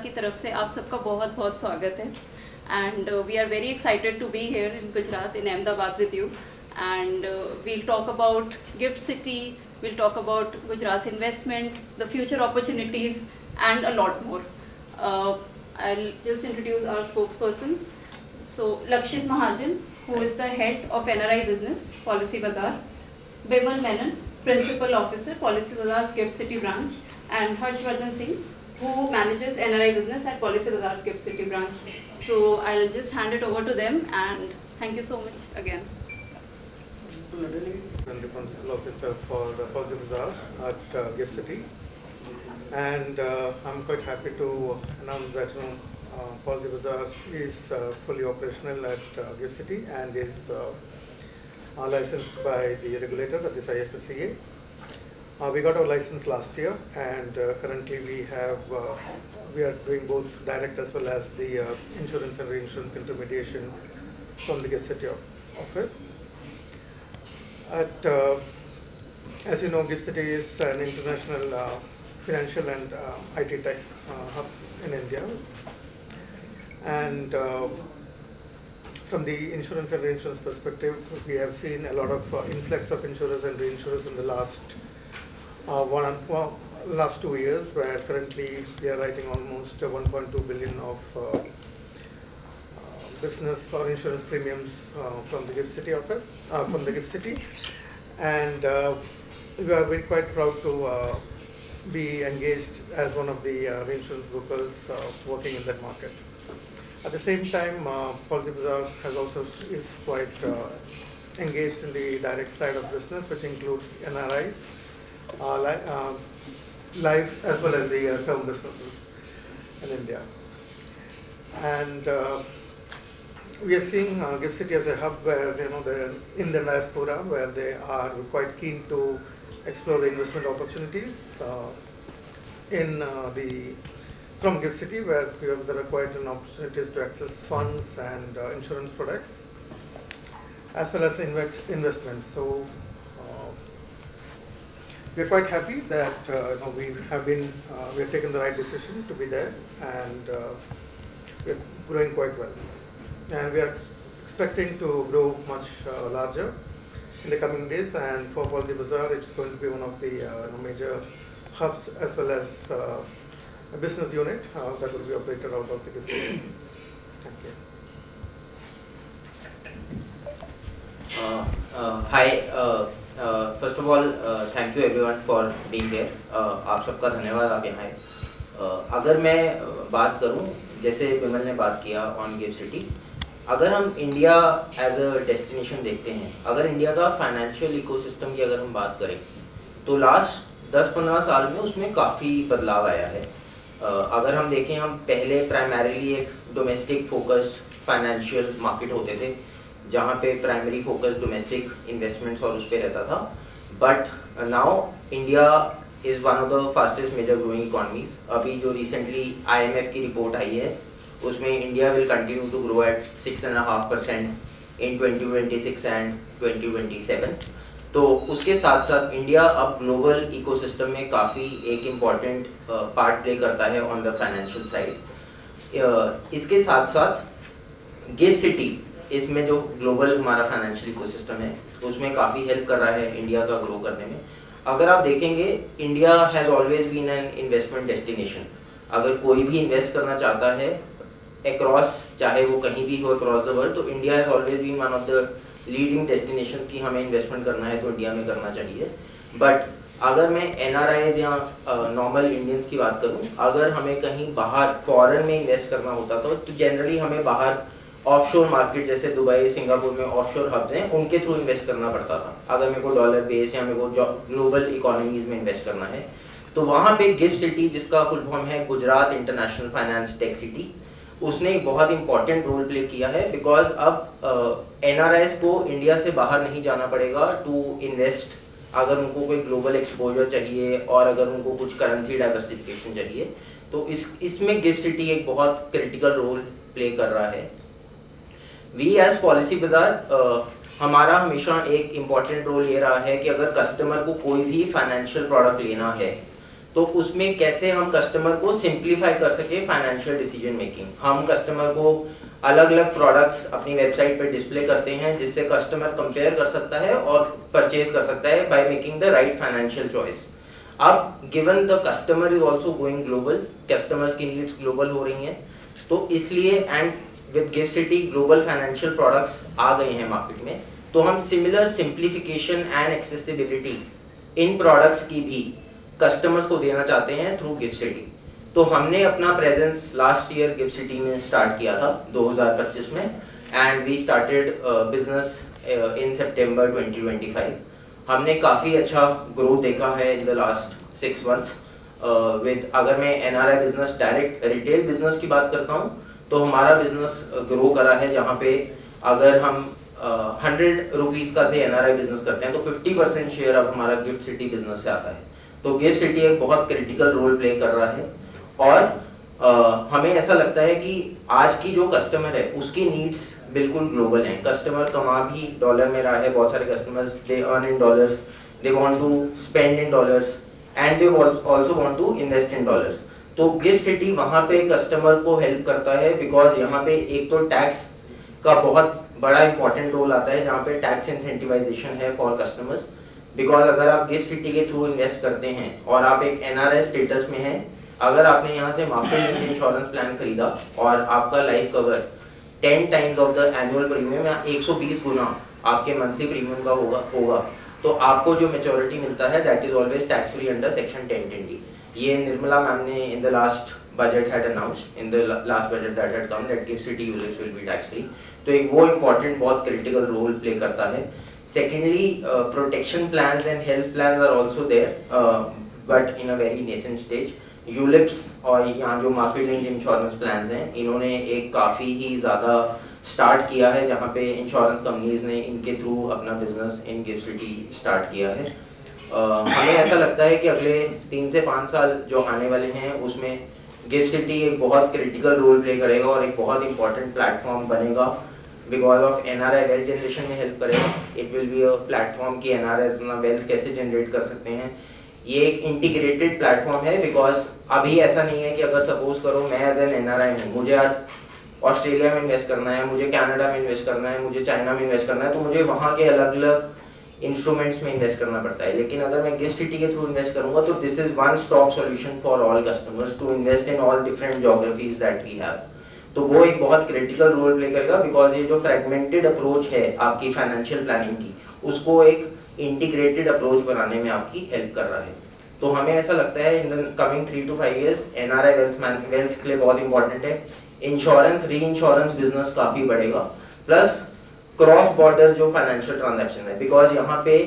की तरफ से आप सबका बहुत बहुत स्वागत है and we are very excited to be here in Gujarat in Ahmedabad with you and we'll talk about Gift City, we'll talk about Gujarat's investment, the future opportunities and a lot more. I'll just introduce our spokespersons. So Lakshit Mahajan, who is the head of NRI business, Policy Bazaar, Bimal Menon, Principal Officer, Policy Bazaar's Gift City branch, and Harshvardhan Singh, who manages NRI business at Policy Bazaar's Gift City branch. So I'll just hand it over to them and thank you so much again. I'm the Principal Officer for Policy Bazaar at Gift City, and I'm quite happy to announce that Policy Bazaar is fully operational at Gift City and is licensed by the regulator, that is IFSCA. We got our license last year, and currently we are doing both direct as well as the insurance and reinsurance intermediation from the Gift City office. As you know, Gift City is an international financial and IT tech hub in India, and from the insurance and reinsurance perspective, we have seen a lot of influx of insurers and reinsurers in the last 2 years, where currently we are writing almost 1.2 billion of business or insurance premiums from the Gift City office, from the Gift City, and we are very quite proud to be engaged as one of the reinsurance brokers working in that market. At the same time, Policy Bazaar is quite engaged in the direct side of business, which includes NRIs, life as well as the term businesses in India. And we are seeing Gift City as a hub where they're in the diaspora, where they are quite keen to explore the investment opportunities from Gift City, where there are quite an opportunities to access funds and insurance products as well as investments. So we are quite happy that we have taken the right decision to be there, and we are growing quite well, and we are expecting to grow much larger in the coming days. And for Policy Bazaar, it's going to be one of the major hubs as well as a business unit that will be operated out of the Gift City office. Thank you. Hi. First of all, thank you everyone for being here. आप सबका धन्यवाद आप यहाँ आए। अगर मैं बात करूँ, जैसे विमल ने बात किया ऑन गिफ्ट सिटी, अगर हम इंडिया एज अ डेस्टिनेशन देखते हैं, अगर इंडिया का फाइनेंशियल इकोसिस्टम की अगर हम बात करें, तो लास्ट 10-15 साल में उसमें काफ़ी बदलाव आया है। अगर हम देखें, हम पहले प्राइमरीली एक डोमेस्टिक फोकस फाइनेंशियल मार्केट होते थे, जहाँ पे प्राइमरी फोकस डोमेस्टिक इन्वेस्टमेंट्स और उस पर रहता था, but now India is one of the fastest major growing economies. अभी जो रिसेंटली IMF की रिपोर्ट आई है, उसमें India will continue to grow at 6.5% in 2026 and 2027। तो उसके साथ साथ इंडिया अब ग्लोबल इकोसिस्टम में काफ़ी एक इम्पॉर्टेंट पार्ट प्ले करता है ऑन द फाइनेंशियल साइड। इसके साथ साथ गिफ्ट सिटी इसमें जो ग्लोबल हमारा फाइनेंशियल इकोसिस्टम है, उसमें काफ़ी हेल्प कर रहा है इंडिया का ग्रो करने में। अगर आप देखेंगे, India has always been an investment destination. अगर कोई भी इन्वेस्ट करना चाहता है अक्रॉस, चाहे वो कहीं भी हो अक्रॉस द वर्ल्ड, तो India has always been one of the leading destinations की हमें इन्वेस्टमेंट करना है तो इंडिया में करना चाहिए। बट अगर मैं NRIs या नॉर्मल इंडियंस की बात करूं, अगर हमें कहीं बाहर फॉरेन में इन्वेस्ट करना होता तो जनरली हमें बाहर ऑफशोर मार्केट जैसे दुबई, सिंगापुर में ऑफशोर हब्स हैं, उनके थ्रू इन्वेस्ट करना पड़ता था। अगर मेरे को डॉलर बेस या मेरे को ग्लोबल इकोनॉमीज में इन्वेस्ट करना है, तो वहाँ पे गिफ्ट सिटी, जिसका फुल फॉर्म है Gujarat international finance tech city, उसने एक बहुत इंपॉर्टेंट रोल प्ले किया है। बिकॉज अब NRIs को इंडिया से बाहर नहीं जाना पड़ेगा टू इन्वेस्ट, अगर उनको कोई ग्लोबल एक्सपोजर चाहिए और अगर उनको कुछ करेंसी डाइवर्सिफिकेशन चाहिए, तो इसमें गिफ्ट सिटी एक बहुत क्रिटिकल रोल प्ले कर रहा है। वी एज पॉलिसी बाजार, हमारा हमेशा एक इम्पॉर्टेंट रोल ये रहा है कि अगर कस्टमर को कोई भी फाइनेंशियल प्रोडक्ट लेना है, तो उसमें कैसे हम कस्टमर को सिंप्लीफाई कर सके फाइनेंशियल डिसीजन मेकिंग। हम कस्टमर को अलग अलग प्रोडक्ट्स अपनी वेबसाइट पर डिस्प्ले करते हैं जिससे कस्टमर कंपेयर कर सकता है और परचेज कर सकता है by making the right financial choice. अब given the customer is also going global, customers की नीड्स ग्लोबल हो रही हैं, तो इसलिए and with GIFT City global financial products आ गए हैं मार्केट में, तो हम similar simplification and accessibility in products की भी कस्टमर्स को देना चाहते हैं थ्रू गिफ्ट सिटी। तो हमने अपना presence last year GIFT City में स्टार्ट किया था 2025 में, and we started business in September 2025। हमने काफ़ी अच्छा ग्रोथ देखा है in the last 6 months with, अगर मैं NRI business direct retail business की बात करता हूँ तो हमारा बिजनेस ग्रो करा है, जहाँ पे अगर हम 100 रुपीज़ का से एनआरआई बिजनेस करते हैं तो 50% शेयर अब हमारा गिफ्ट सिटी बिजनेस से आता है। तो गिफ्ट सिटी एक बहुत क्रिटिकल रोल प्ले कर रहा है, और हमें ऐसा लगता है कि आज की जो कस्टमर है उसकी नीड्स बिल्कुल ग्लोबल हैं। कस्टमर कमा भी डॉलर में रहा है, बहुत सारे customers they earn in dollars, they want to spend in dollars and they also want to invest in dollars. तो गिफ्ट सिटी वहाँ पे कस्टमर को हेल्प करता है, बिकॉज यहाँ पे एक तो टैक्स का बहुत बड़ा इंपॉर्टेंट रोल आता है, जहाँ पे टैक्स इंसेंटिवाइजेशन है फॉर कस्टमर्स। बिकॉज अगर आप गिफ्ट सिटी के थ्रू इन्वेस्ट करते हैं और आप एक एनआरआई स्टेटस में हैं, अगर आपने यहाँ से मार्केट लिंक्ड इंश्योरेंस प्लान खरीदा और आपका life cover 10 times of the annual premium या 120 गुना आपके मंथली प्रीमियम का होगा, तो आपको जो मेच्योरिटी मिलता है that is always tax free under section 1020। ये निर्मला मैम ने इन the last budget had announced, in the last budget that had come, that gift city users will be tax free. तो एक वो इम्पॉर्टेंट बहुत क्रिटिकल रोल प्ले करता है। Secondly, protection plans and health plans are also there but in a very nascent stage. ULIPs और यहाँ जो market linked insurance plans हैं, इन्होंने एक काफ़ी ही ज़्यादा स्टार्ट किया है, जहाँ पे इंश्योरेंस कंपनीज ने इनके थ्रू अपना business in gift city start किया है। हमें ऐसा लगता है कि अगले 3 से 5 साल जो आने वाले हैं उसमें गिफ्ट सिटी एक बहुत क्रिटिकल रोल प्ले करेगा और एक बहुत इंपॉर्टेंट प्लेटफॉर्म बनेगा, because of NRI wealth generation में हेल्प करेगा। It will be a platform कि एनआरआई अपना वेल्थ कैसे जनरेट कर सकते हैं। ये एक इंटीग्रेटेड प्लेटफॉर्म है, बिकॉज अभी ऐसा नहीं है कि अगर सपोज करो मैं एज एन एनआरआई हूँ, मुझे आज ऑस्ट्रेलिया में इन्वेस्ट करना है, मुझे कनाडा में इन्वेस्ट करना है, मुझे चाइना में इन्वेस्ट करना है, तो मुझे वहाँ के अलग अलग इंस्ट्रूमेंट्स में इन्वेस्ट करना पड़ता है। लेकिन अगर मैं गिफ्ट सिटी के थ्रू इन्वेस्ट करूँगा तो this is one stop solution for all customers to invest in all different geographies that we have. तो वो एक बहुत क्रिटिकल रोल प्ले करेगा, बिकॉज ये जो फ्रेगमेंटेड अप्रोच है आपकी फाइनेंशियल प्लानिंग की, उसको एक इंटीग्रेटेड अप्रोच बनाने में आपकी हेल्प कर रहा है। तो हमें ऐसा लगता है in the coming 3 to 5 years NRI wealth के लिए बहुत इंपॉर्टेंट है। इंश्योरेंस री इंश्योरेंस बिजनेस काफ़ी बढ़ेगा, प्लस क्रॉस बॉर्डर जो फाइनेंशियल ट्रांजैक्शन है, बिकॉज यहाँ पे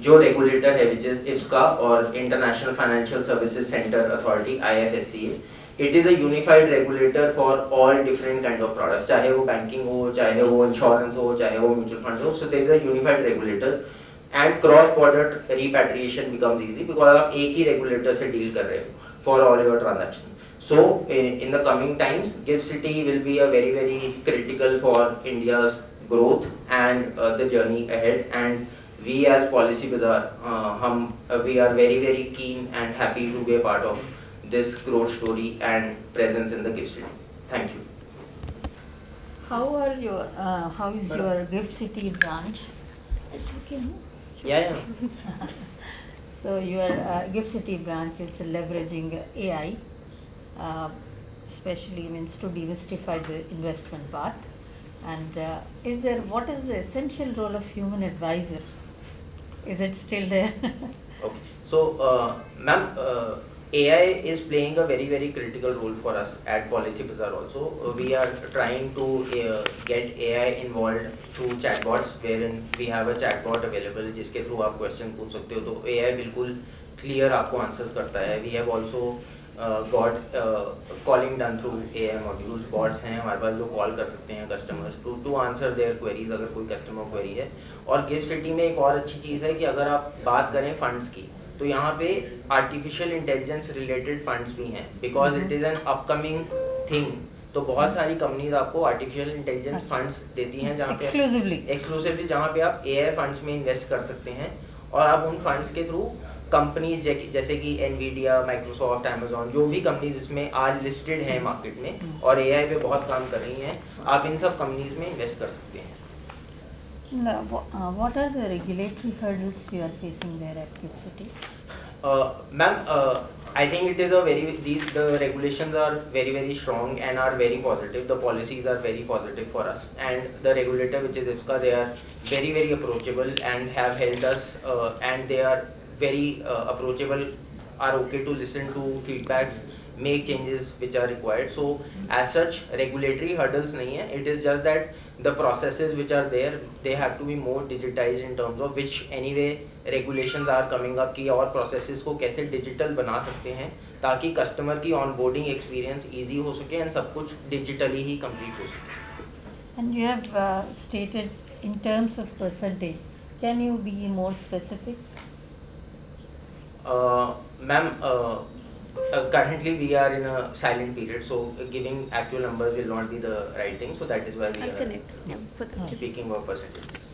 जो रेगुलेटर है विच इज इफ्सका और international financial services centre authority IFSCA, it is a unified regulator for all different kind of products, चाहे वो बैंकिंग हो, चाहे वो इंश्योरेंस हो, चाहे वो म्यूचुअल फंड हो। So there is a unified regulator and cross border repatriation becomes easy, because आप एक ही रेगुलेटर से डील कर रहे हो for all your transaction. So in the coming times, GIFT City will be a very, very critical for India's growth and the journey ahead. And we as Policy Bazaar, we are very, very keen and happy to be a part of this growth story and presence in the GIFT City. Thank you. How is your GIFT City branch? It's okay, no? Yeah. So your GIFT City branch is leveraging AI. Especially means to demystify the investment part, and what is the essential role of human advisor? Is it still there? Okay. So, ma'am, AI is playing a very, very critical role for us at Policy Bazaar also. We are trying to get AI involved through chatbots, wherein we have a chatbot available जिसके through आप question पूछ सकते हो, तो AI बिल्कुल clear आपको answers करता है। We have also got calling done through AI modules, bots हैं हमारे पास जो कॉल कर सकते हैं customers to answer their queries, अगर कोई कस्टमर क्वेरी है। और गिफ्ट सिटी में एक और अच्छी चीज़ है कि अगर आप बात करें फंड्स की, तो यहाँ पे आर्टिफिशियल इंटेलिजेंस रिलेटेड फंड्स भी हैं, because it is an upcoming thing. तो बहुत सारी कंपनीज आपको आर्टिफिशियल इंटेलिजेंस फंड्स देती हैं, जहाँ पे एक्सक्लूसिवली जहाँ पे आप AI फंड्स में इन्वेस्ट कर सकते हैं, और आप उन फंड्स के थ्रू कंपनीज जैसे कि एनवीडिया, माइक्रोसॉफ्ट, अमेजोन, जो भी कंपनीज इसमें आज लिस्टेड हैं मार्केट में और एआई पे बहुत काम कर रही हैं, आप इन सब कंपनीज में इन्वेस्ट कर सकते हैं. What are the regulatory hurdles you are facing there at GIFT City? Ma'am, I think it is the regulations are very strong and are very positive. The policies are very positive for us, and the regulator, which is IFSCA, they are very approachable and have helped us, and they are very approachable, are okay to listen to feedbacks, make changes which are required. So as such regulatory hurdles nahi hai. It is just that the processes which are there, they have to be more digitized in terms of which anyway regulations are coming up कि और processes को कैसे digital बना सकते हैं ताकि customer की onboarding experience easy हो सके and सब कुछ digitally ही complete हो सके. And you have stated in terms of percentage. Can you be more specific? Ma'am, currently we are in a silent period, so giving actual numbers will not be the right thing. So that is why we I'll are connect. Yeah, for the speaking about percentages.